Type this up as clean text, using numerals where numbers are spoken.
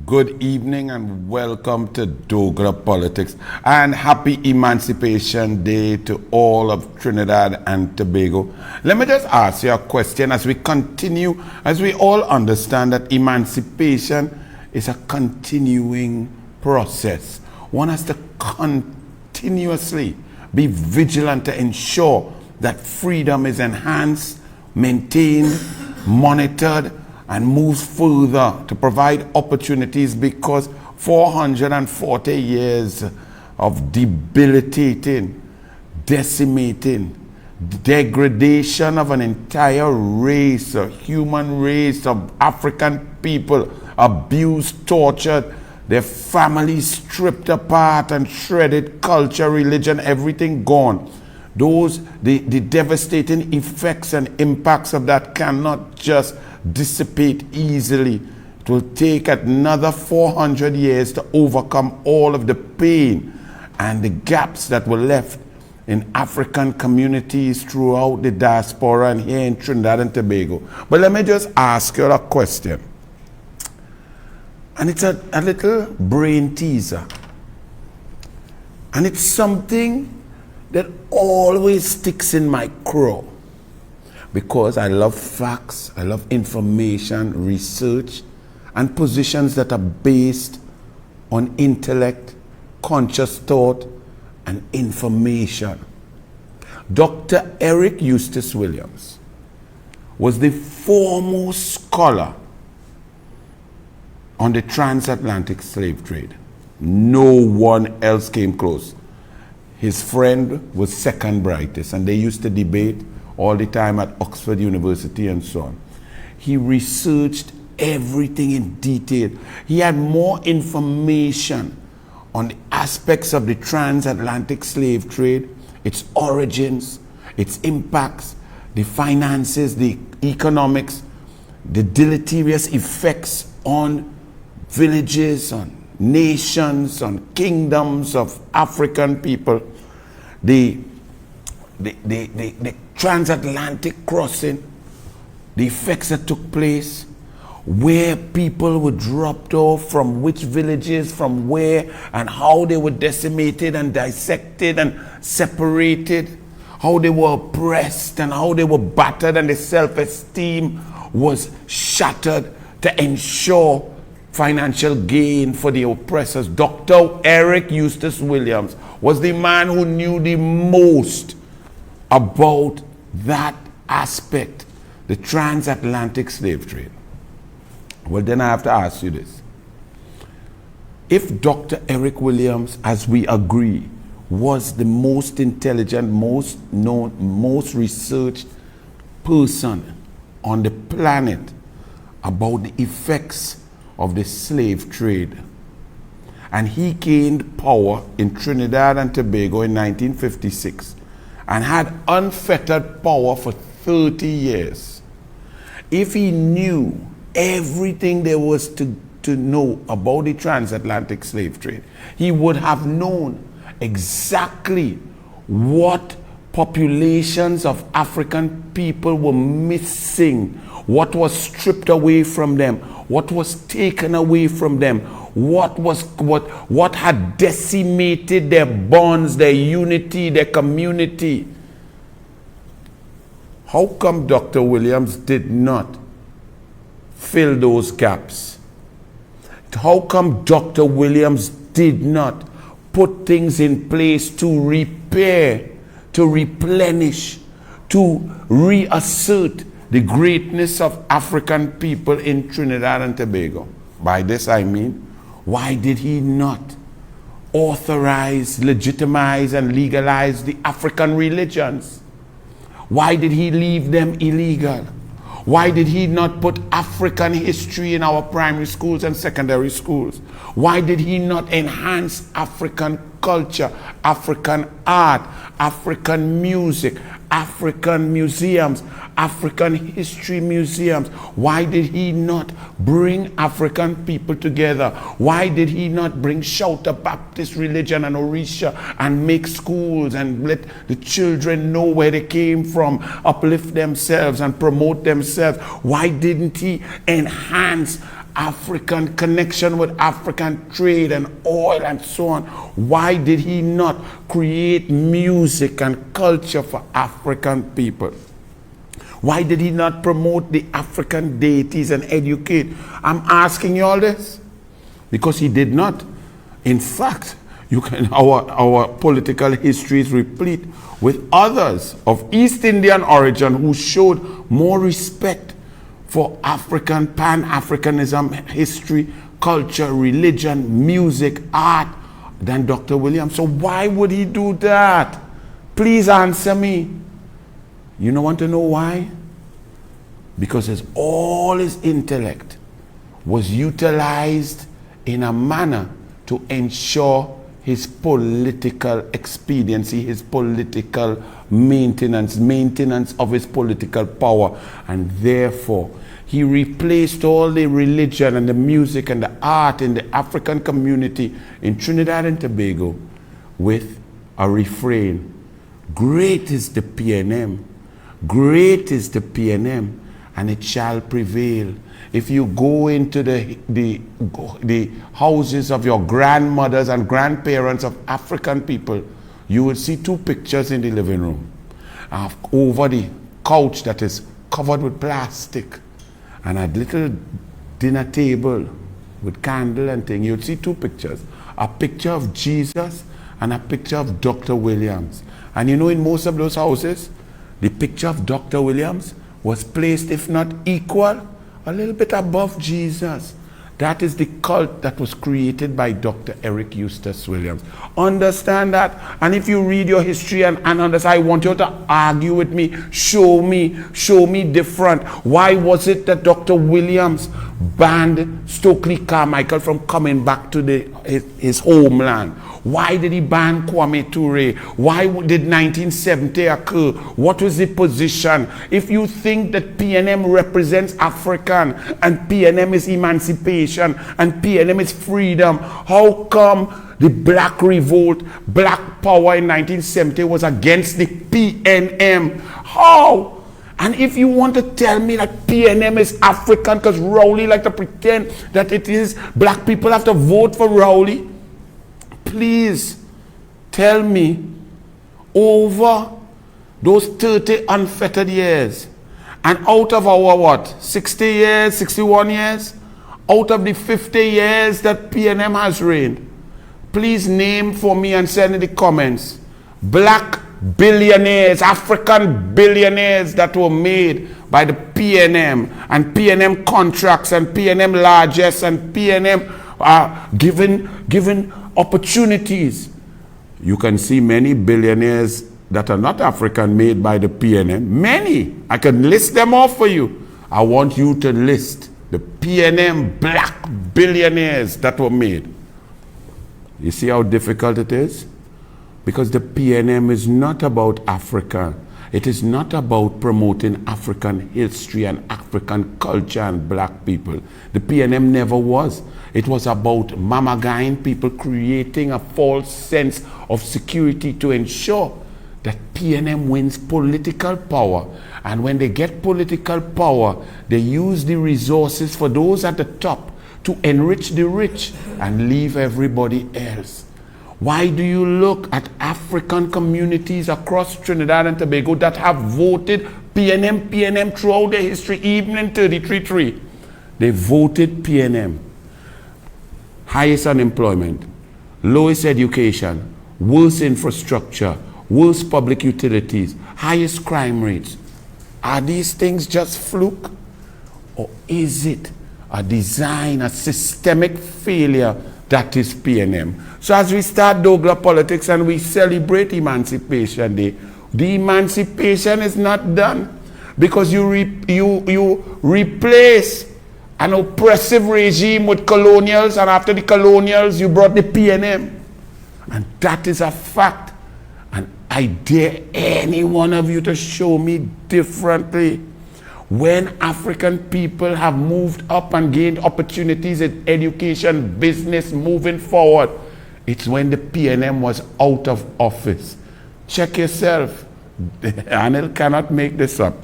Good evening and welcome to Dogra Politics, and happy Emancipation Day to all of Trinidad and Tobago. Let me just ask you a question as we continue, as we all understand that emancipation is a continuing process. One has to continuously be vigilant to ensure that freedom is enhanced, maintained, monitored, and moves further to provide opportunities, because 440 years of debilitating, decimating, degradation of an entire race, a human race of African people, abused, tortured, their families stripped apart and shredded, culture, religion, everything gone. The devastating effects and impacts of that cannot just dissipate easily. It will take another 400 years to overcome all of the pain and the gaps that were left in African communities throughout the diaspora and here in Trinidad and Tobago. But let me just ask you a question. And it's a little brain teaser. And it's something that always sticks in my craw, because I love facts, I love information, research, and positions that are based on intellect, conscious thought, and information. Dr. Eric Eustace Williams was the foremost scholar on the transatlantic slave trade. No one else came close. His friend was second brightest, and they used to debate all the time at Oxford University and so on. He researched everything in detail. He had more information on the aspects of the transatlantic slave trade, its origins, its impacts, the finances, the economics, the deleterious effects on villages, on nations, on kingdoms of African people, the transatlantic crossing, the effects that took place, where people were dropped off, from which villages, from where, and how they were decimated and dissected and separated, how they were oppressed and how they were battered, and the self-esteem was shattered to ensure financial gain for the oppressors. Dr. Eric Eustace Williams was the man who knew the most about that aspect, the transatlantic slave trade. Well, then I have to ask you this. If Dr. Eric Williams, as we agree, was the most intelligent, most known, most researched person on the planet about the effects of the slave trade, and he gained power in Trinidad and Tobago in 1956 and had unfettered power for 30 years. If he knew everything there was to know about the transatlantic slave trade, he would have known exactly what populations of African people were missing, what was stripped away from them, what was taken away from them, what had decimated their bonds, their unity, their community. How come Dr. Williams did not fill those gaps? How come Dr. Williams did not put things in place to repair, to replenish, to reassert the greatness of African people in Trinidad and Tobago? By this I mean, why did he not authorize, legitimize, and legalize the African religions? Why did he leave them illegal? Why did he not put African history in our primary schools and secondary schools? Why did he not enhance African culture, African art, African music, African museums, African history museums? Why did he not bring African people together? Why did he not bring Shouter Baptist religion and Orisha and make schools and let the children know where they came from, uplift themselves and promote themselves? Why didn't he enhance African connection with African trade and oil and so on, why did he not create music and culture for African people? Why did he not promote the African deities and educate? I'm asking you all this because he did not. In fact, our political history is replete with others of East Indian origin who showed more respect for African, Pan-Africanism, history, culture, religion, music, art than Dr. Williams. So why would he do that? Please answer me. You don't want to know why? Because all his intellect was utilized in a manner to ensure his political expediency, his political maintenance of his political power. And therefore, he replaced all the religion and the music and the art in the African community in Trinidad and Tobago with a refrain. Great is the PNM, great is the PNM, and it shall prevail. If you go into the houses of your grandmothers and grandparents of African people, you will see two pictures in the living room. Over the couch that is covered with plastic, and a little dinner table with candle and thing, you'll see two pictures. A picture of Jesus and a picture of Dr. Williams. And you know, in most of those houses, the picture of Dr. Williams was placed, if not equal, a little bit above Jesus. That is the cult that was created by Dr. Eric Eustace Williams. Understand that. And if you read your history and understand, I want you to argue with me. Show me different. Why was it that Dr. Williams banned Stokely Carmichael from coming back to his homeland? Why did he ban Kwame Ture? Why did 1970 occur? What was the position? If you think that PNM represents African and PNM is emancipation and PNM is freedom, how come the black revolt, black power in 1970 was against the PNM? How? And if you want to tell me that PNM is African because Rowley like to pretend that it is, black people have to vote for Rowley, please tell me, over those 30 unfettered years, and out of our 60 years, 61 years, out of the 50 years that PNM has reigned, please name for me and send in the comments black billionaires, African billionaires that were made by the PNM and PNM contracts and PNM largesse and PNM given opportunities. You can see many billionaires that are not African made by the PNM. Many. I can list them off for you. I want you to list the PNM black billionaires that were made. You see how difficult it is? Because the PNM is not about Africa. It is not about promoting African history and African culture and black people. The PNM never was. It was about mamagaing people, creating a false sense of security to ensure that PNM wins political power. And when they get political power, they use the resources for those at the top to enrich the rich and leave everybody else. Why do you look at African communities across Trinidad and Tobago that have voted PNM throughout their history, even in 33-3? They voted PNM. Highest unemployment, lowest education, worse infrastructure, worse public utilities, highest crime rates. Are these things just fluke? Or is it a design, a systemic failure that is PNM? So as we start Douglas politics and we celebrate Emancipation Day, the emancipation is not done because you replace an oppressive regime with colonials, and after the colonials you brought the PNM. And that is a fact. And I dare any one of you to show me differently. When African people have moved up and gained opportunities in education, business, moving forward, it's when the PNM was out of office. Check yourself. Anil cannot make this up.